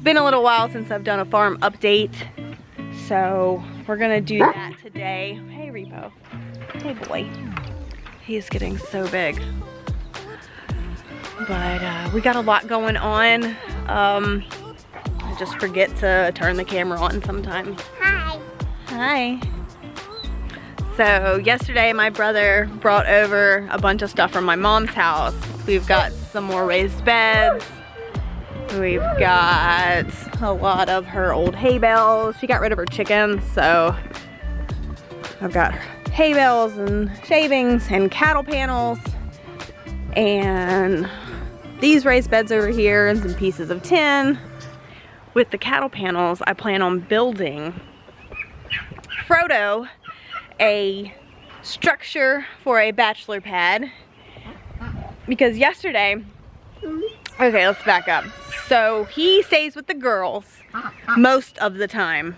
been a little while since I've done a farm update, so we're gonna do that today. Hey Repo, hey boy. He's getting so big. But we got a lot going on. I just forget to turn the camera on sometimes. Hi. Hi. So yesterday my brother brought over a bunch of stuff from my mom's house. We've got some more raised beds. We've got a lot of her old hay bales. She got rid of her chickens, so I've got hay bales and shavings and cattle panels and these raised beds over here and some pieces of tin. With the cattle panels, I plan on building Frodo a structure for a bachelor pad, because yesterday, okay, let's back up. So he stays with the girls most of the time,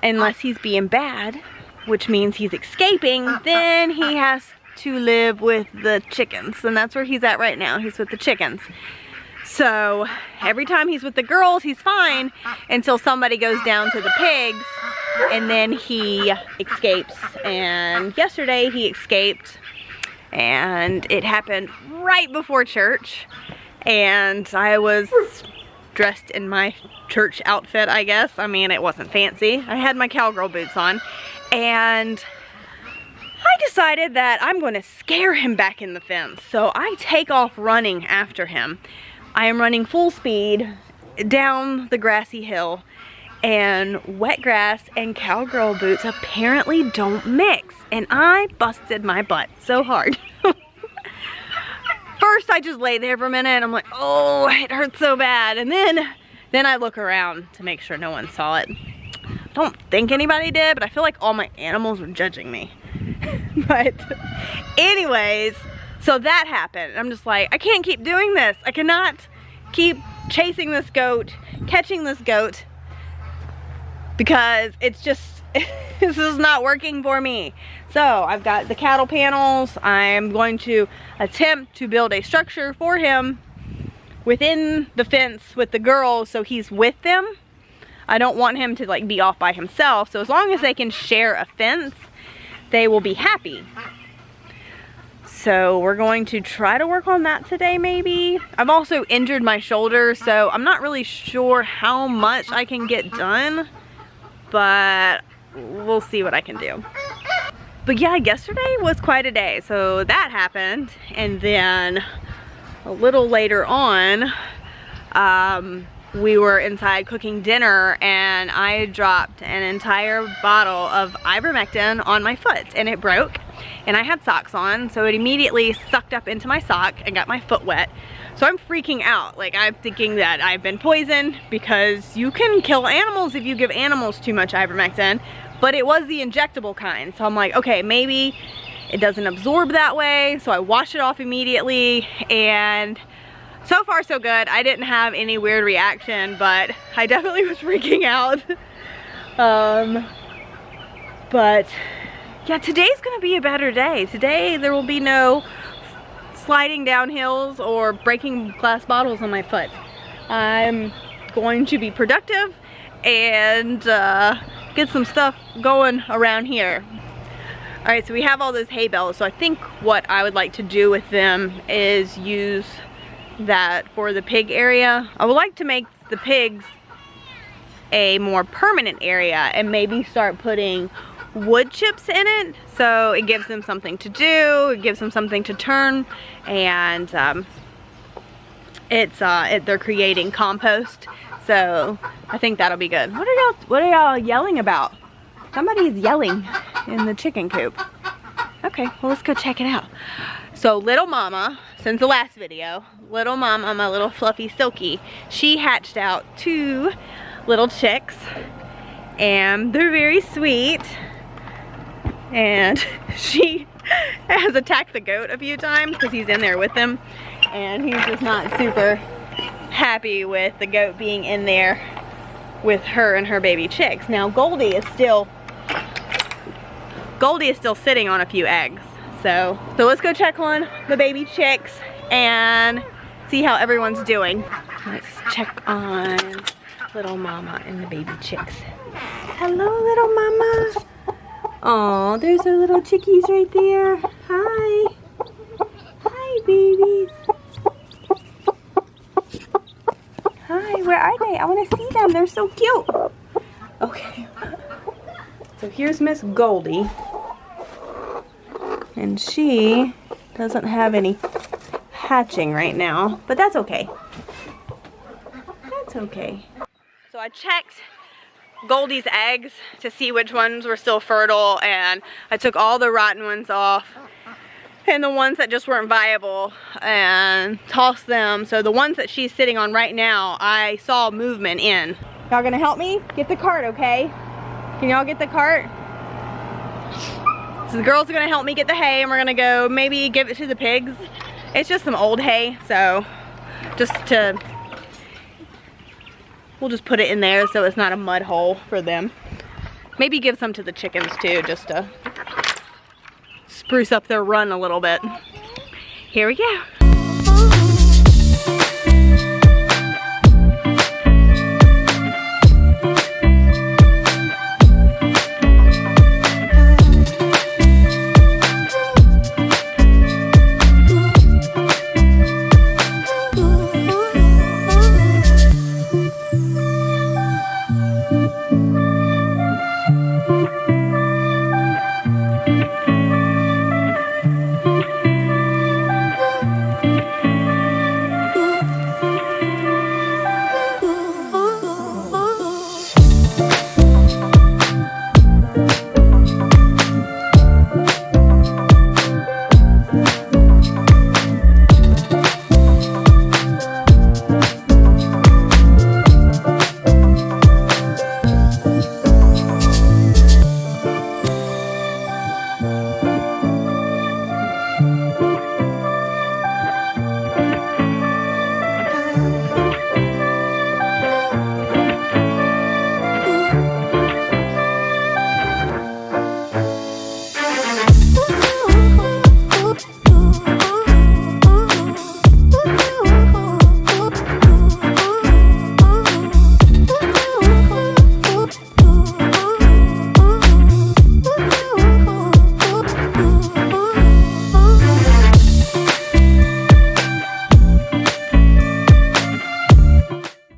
unless he's being bad, which means he's escaping. Then he has to live with the chickens, and that's where he's at right now. He's with the chickens. So every time he's with the girls, he's fine until somebody goes down to the pigs, and then he escapes. And yesterday he escaped, and it happened right before church, and I was dressed in my church outfit, I guess. I mean, it wasn't fancy. I had my cowgirl boots on, and I decided that I'm going to scare him back in the fence. So I take off running after him. I am running full speed down the grassy hill, and wet grass and cowgirl boots apparently don't mix, and I busted my butt so hard. First I just lay there for a minute and I'm like, oh, it hurts so bad, and then I look around to make sure no one saw it. I don't think anybody did, but I feel like all my animals were judging me. But anyways, so that happened. I'm just like, I can't keep doing this. I cannot keep chasing this goat, catching this goat, because it's just, this is not working for me. So I've got the cattle panels. I'm going to attempt to build a structure for him within the fence with the girls, so he's with them. I don't want him to like be off by himself. So as long as they can share a fence, they will be happy. So we're going to try to work on that today, maybe. I've also injured my shoulder, so I'm not really sure how much I can get done, but we'll see what I can do. But yeah, yesterday was quite a day. So that happened, and then a little later on, we were inside cooking dinner, and I dropped an entire bottle of ivermectin on my foot, and it broke, and I had socks on, so it immediately sucked up into my sock and got my foot wet. So I'm freaking out. Like, I'm thinking that I've been poisoned, because you can kill animals if you give animals too much ivermectin, but it was the injectable kind. So I'm like, okay, maybe it doesn't absorb that way. So I washed it off immediately, and so far so good. I didn't have any weird reaction, but I definitely was freaking out. But yeah, today's gonna be a better day. Today there will be no sliding down hills or breaking glass bottles on my foot. I'm going to be productive and get some stuff going around here. All right, so we have all those hay bales. So I think what I would like to do with them is use that for the pig area. I would like to make the pigs a more permanent area and maybe start putting wood chips in it, so it gives them something to do, it gives them something to turn, and they're creating compost. So I think that'll be good. What are y'all yelling about? Somebody's yelling in the chicken coop. Okay, well, let's go check it out. So little mama, since the last video, little mama, my little fluffy silky, she hatched out 2 little chicks, and they're very sweet. And she has attacked the goat a few times because he's in there with them, and he's just not super happy with the goat being in there with her and her baby chicks. Now Goldie is still sitting on a few eggs. So let's go check on the baby chicks and see how everyone's doing. Let's check on little mama and the baby chicks. Hello, little mama. Oh, there's our little chickies right there. Hi. Hi, babies. Hi, where are they? I want to see them. They're so cute. Okay. So here's Miss Goldie. And she doesn't have any hatching right now, but that's okay. That's okay. So I checked Goldie's eggs to see which ones were still fertile, and I took all the rotten ones off and the ones that just weren't viable and tossed them. So the ones that she's sitting on right now, I saw movement in. Y'all gonna help me get the cart, okay? Can y'all get the cart? So the girls are gonna help me get the hay, and we're gonna go maybe give it to the pigs. It's just some old hay, so we'll just put it in there so it's not a mud hole for them. Maybe give some to the chickens too, just to spruce up their run a little bit. Here we go.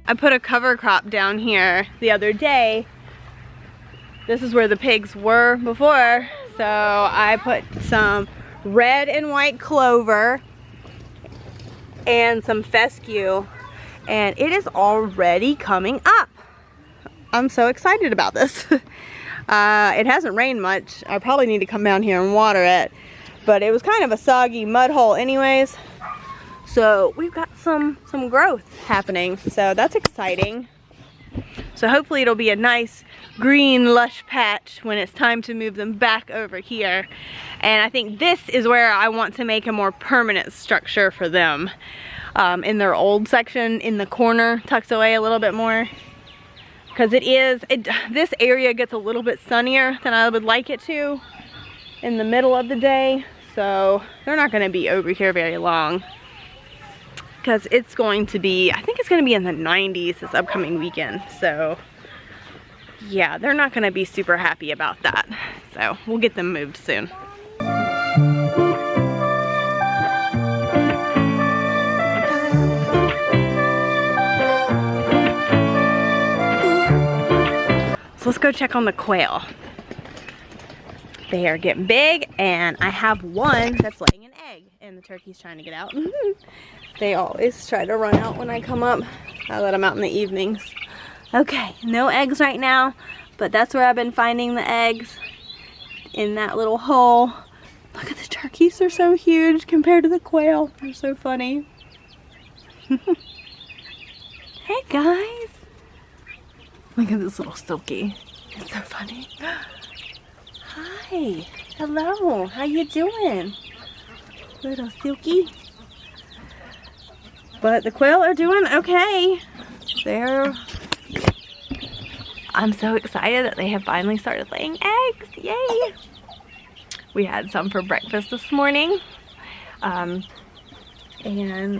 I put a cover crop down here the other day. This is where the pigs were before. So I put some red and white clover and some fescue, and it is already coming up. I'm so excited about this. It hasn't rained much. I probably need to come down here and water it, but it was kind of a soggy mud hole anyways. So we've got some growth happening, so that's exciting. So hopefully it'll be a nice green lush patch when it's time to move them back over here. And I think this is where I want to make a more permanent structure for them. In their old section in the corner, tucked away a little bit more. Because this area gets a little bit sunnier than I would like it to in the middle of the day. So they're not gonna be over here very long. Because it's going to be, I think it's going to be in the 90s this upcoming weekend. So yeah, they're not going to be super happy about that. So we'll get them moved soon. So let's go check on the quail. They are getting big, and I have one that's laying an egg, and the turkey's trying to get out. They always try to run out when I come up. I let them out in the evenings. Okay, no eggs right now, but that's where I've been finding the eggs, in that little hole. Look at the turkeys, they're so huge compared to the quail. They're so funny. Hey guys. Look at this little silky. It's so funny. Hi, hello, how you doing? Little silky. But the quail are doing okay. I'm so excited that they have finally started laying eggs. Yay! We had some for breakfast this morning. And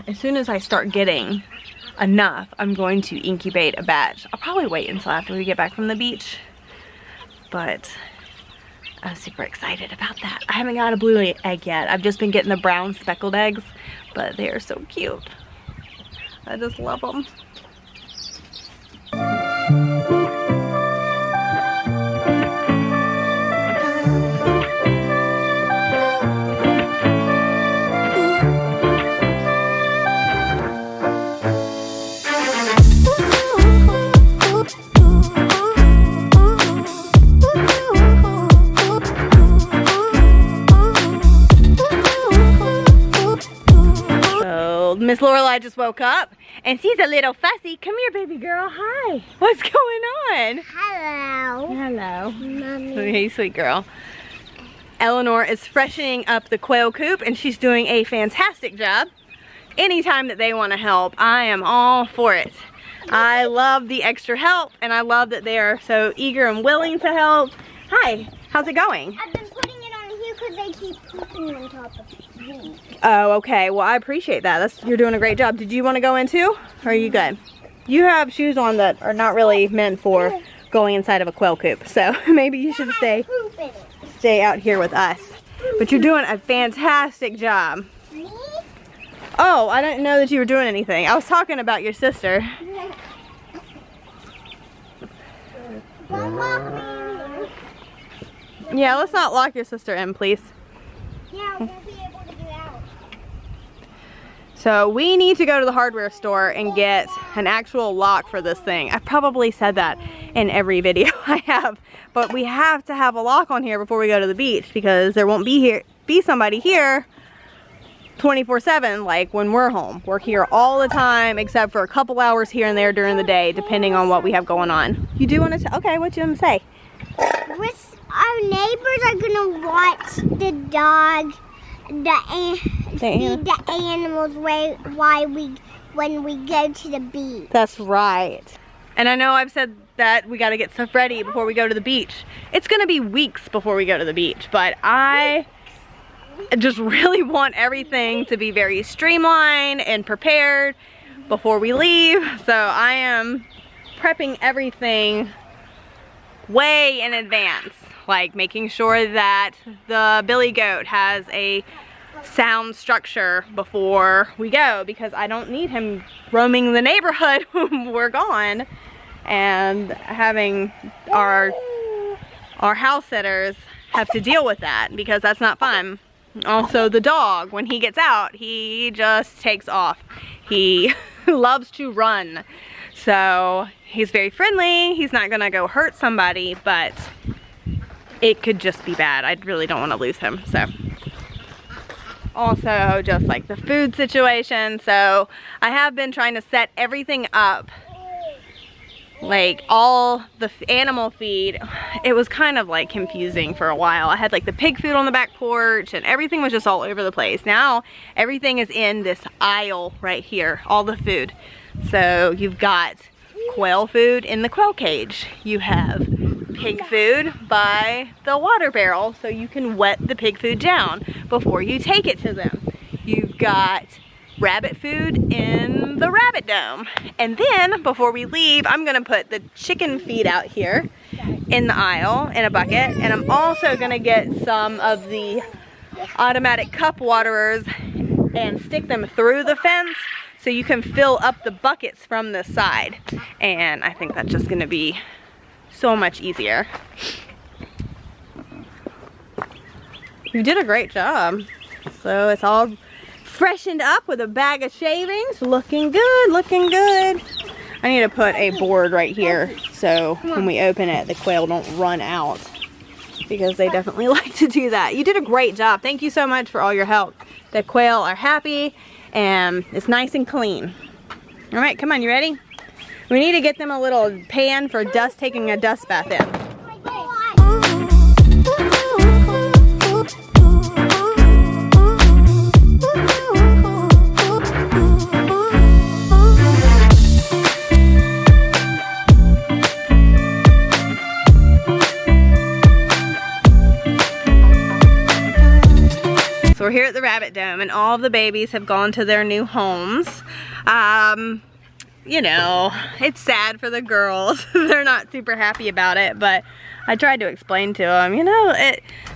as soon as I start getting enough, I'm going to incubate a batch. I'll probably wait until after we get back from the beach, but I'm super excited about that. I haven't got a blue egg yet. I've just been getting the brown speckled eggs, but they are so cute. I just love them. Miss Lorelai just woke up and she's a little fussy. Come here, baby girl. Hi. What's going on? Hello. Hello. Mommy. Hey, sweet girl. Eleanor is freshening up the quail coop and she's doing a fantastic job. Anytime that they want to help, I am all for it. I love the extra help and I love that they are so eager and willing to help. Hi. How's it going? I've been putting it on here because they keep pooping on top of me. Oh, okay. Well, I appreciate that. You're doing a great job. Did you want to go in too? Or are you good? You have shoes on that are not really meant for going inside of a quail coop. So maybe you should stay out here with us. But you're doing a fantastic job. Me? Oh, I didn't know that you were doing anything. I was talking about your sister. Don't lock me in here. Yeah, let's not lock your sister in, please. Yeah, I won't be able to get out. So we need to go to the hardware store and get an actual lock for this thing. I've probably said that in every video I have, but we have to have a lock on here before we go to the beach because there won't be somebody here 24/7 like when we're home. We're here all the time except for a couple hours here and there during the day depending on what we have going on. You do want to okay, what you want to say? Our neighbors are gonna watch the dog, the animals when we go to the beach. That's right. And I know I've said that we got to get stuff ready before we go to the beach. It's gonna be weeks before we go to the beach, but I just really want everything to be very streamlined and prepared before we leave. So I am prepping everything way in advance, like making sure that the billy goat has a sound structure before we go because I don't need him roaming the neighborhood when we're gone and having our house sitters have to deal with that because that's not fun. Also, the dog, when he gets out, he just takes off. He loves to run. So he's very friendly. He's not gonna go hurt somebody, but it could just be bad. I really don't want to lose him. So also just like the food situation. So I have been trying to set everything up, like all the animal feed. It was kind of like confusing for a while. I had like the pig food on the back porch and everything was just all over the place. Now everything is in this aisle right here, all the food. So you've got quail food in the quail cage. You have pig food by the water barrel so you can wet the pig food down before you take it to them. You've got rabbit food in the rabbit dome. And then before we leave, I'm gonna put the chicken feed out here in the aisle in a bucket. And I'm also gonna get some of the automatic cup waterers and stick them through the fence so you can fill up the buckets from this side. And I think that's just gonna be so much easier. You did a great job. So it's all freshened up with a bag of shavings. Looking good, looking good. I need to put a board right here so when we open it, the quail don't run out because they definitely like to do that. You did a great job. Thank you so much for all your help. The quail are happy and it's nice and clean. All right, come on, you ready? We need to get them a little pan for taking a dust bath in. So we're here at the rabbit dome and all of the babies have gone to their new homes. you know, it's sad for the girls. They're not super happy about it, but I tried to explain to them, you know,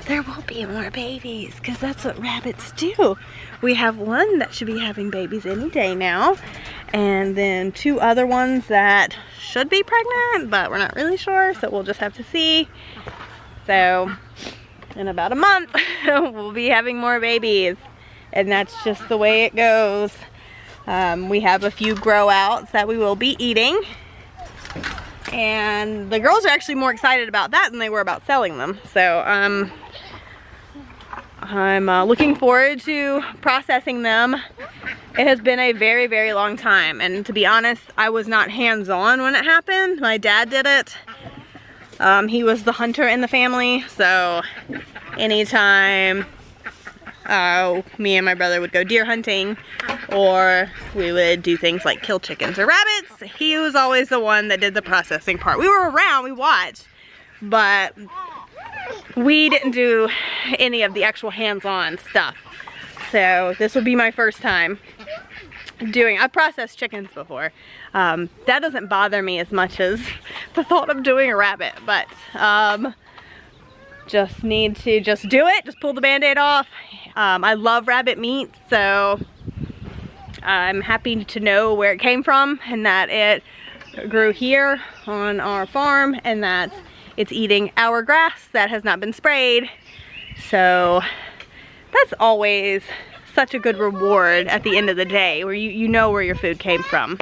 there will be more babies because that's what rabbits do. We have one that should be having babies any day now, and then 2 other ones that should be pregnant, but we're not really sure, so we'll just have to see. So in about a month, we'll be having more babies, and that's just the way it goes. We have a few grow outs that we will be eating. And the girls are actually more excited about that than they were about selling them. So I'm looking forward to processing them. It has been a very, very long time. And to be honest, I was not hands-on when it happened. My dad did it. He was the hunter in the family. So anytime me and my brother would go deer hunting, or we would do things like kill chickens or rabbits, he was always the one that did the processing part. We were around, we watched, but we didn't do any of the actual hands-on stuff. So this will be my first time doing, I've processed chickens before. That doesn't bother me as much as the thought of doing a rabbit, but just need to just do it, just pull the band-aid off. I love rabbit meat, so I'm happy to know where it came from and that it grew here on our farm and that it's eating our grass that has not been sprayed. So that's always such a good reward at the end of the day, where you know where your food came from.